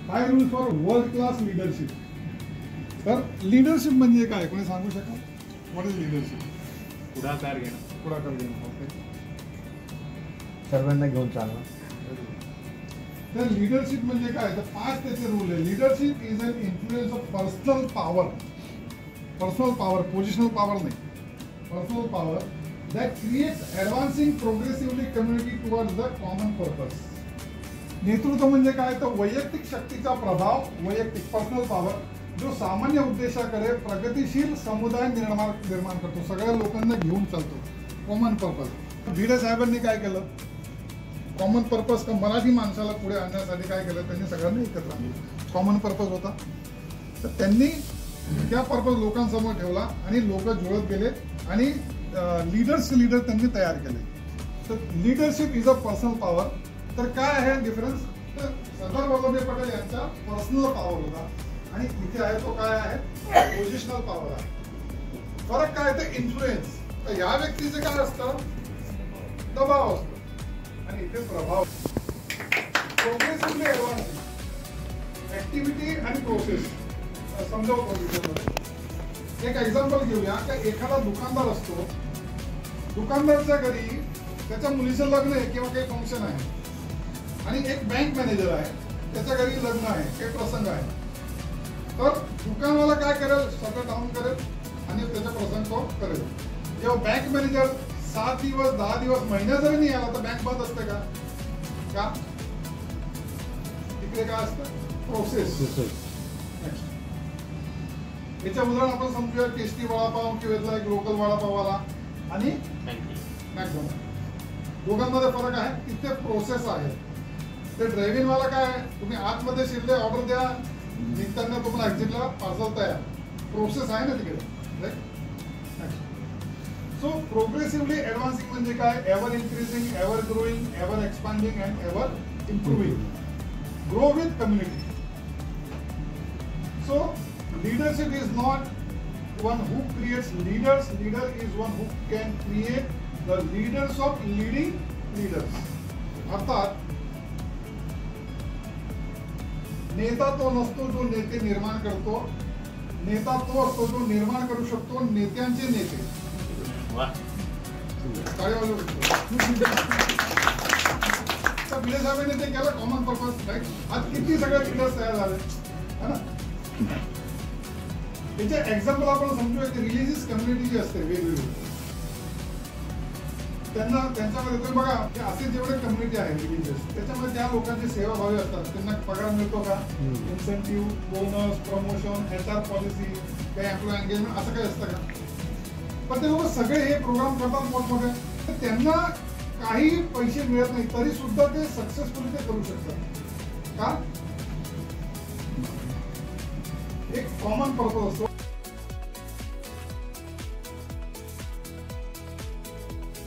5 rules for world class leadership. तर leadership म्हणजे काय, कोणी सांगू शकाल? What is leadership? पुढाकार घेणं. ओके. सर्वांना घेऊन चालणं. तर लीडरशिप म्हणजे काय, तर 5 त्याचे रूल आहे. Leadership is an influence of personal power, positional power नाही, personal power that creates advancing progressively community towards the common purpose. नेतृत्व म्हणजे काय, तर वैयक्तिक शक्तीचा प्रभाव, वैयक्तिक पर्सनल पॉवर जो सामान्य उद्देशाकडे प्रगतिशील समुदाय निर्माण करतो, सगळ्या लोकांना घेऊन चालतो. Common purpose. भिडे साहेबांनी काय केलं, कॉमन पर्पज मराठी माणसाला पुढे आणण्यासाठी काय केलं, त्यांनी सगळ्यांना एकत्र आणलं. कॉमन पर्पज होता, तर त्यांनी त्या पर्पज लोकांसमोर ठेवला आणि लोक जुळत गेले आणि लीडर त्यांनी तयार केले. तर leadership is a personal power. तर काय आहे डिफरन्स, तर सरदार वल्लभभाई पटेल यांचा पर्सनल पॉवर होता आणि इथे आहे तो काय आहे, पोजिशनल पॉवर आहे. फरक काय, तर इन्फ्लुएन्स. तर या व्यक्तीचे काय असतं, दबाव असतो आणि इथे प्रभाव. प्रोग्रेसिव्हली ऍडव्हान्सिंग ऍक्टिव्हिटी आणि प्रोसेस समजावतो. एक एक्झाम्पल घेऊया की एखादा दुकानदार असतो, दुकानदारच्या घरी त्याच्या मुलीचं लग्न आहे किंवा काही फंक्शन आहे आणि एक बँक मॅनेजर आहे, त्याच्या घरी लग्न आहे, काही प्रसंग आहे. तर दुकानवाला काय करेल, सगळं डाऊन करेल आणि त्याचा प्रसंग तो करेल. जेव्हा बँक मॅनेजर 7 दिवस 10 दिवस महिना जरी नाही आला तर बँक बंद असते का? तिकडे काय असतं, प्रोसेस. याच्या उदाहरण आपण समजूया टेस्टी वडापाव किंवा एक लोकल वडापाववाला आणि मॅकडॉनल्ड. दोघांमध्ये फरक आहे, तिथे प्रोसेस आहे. ते ड्रायव्हिंग वाला काय आहे, तुम्ही आतमध्ये शिरले, ऑर्डर द्या, निघताना तुम्हाला एक्झिटला पार्सल तयार. प्रोसेस आहे ना तिकडे. सो प्रोग्रेसिव्हली ऍडव्हान्सिंग म्हणजे काय, ever increasing, ever growing, ever expanding and ever improving. Grow with community. So leadership is not one who creates leaders. Leader is one who can create the leaders of leading leaders. अर्थात नेता तो नसतो जो नेते निर्माण करतो, नेता तो असतो जो निर्माण करू शकतो नेत्यांचे नेते. भिडे साहेबांनी ते केलं कॉमन पर्पज. राईट. आज किती सगळे लीडर्स तयार झाले है ना. याचे एक्झाम्पल आपण समजूया की रिलीजियस कम्युनिटी जी असते वेगवेगळी, त्यांच्यामध्ये तुम्ही बघा की असे जेवढे कम्युनिटी आहे रिलीजियस, त्याच्यामध्ये त्या लोकांची सेवाभावी असतात. त्यांना पगार मिळतो का, incentive, bonus, promotion, HR policy, काही एम्प्लॉय एंगेजमेंट, असं काही असतं का? पण ते लोक सगळे हे प्रोग्राम करतात मोठमोठे, तर त्यांना काही पैसे मिळत नाही तरी सुद्धा ते सक्सेसफुली ते करू शकतात. का? एक कॉमन पर्पज असतो.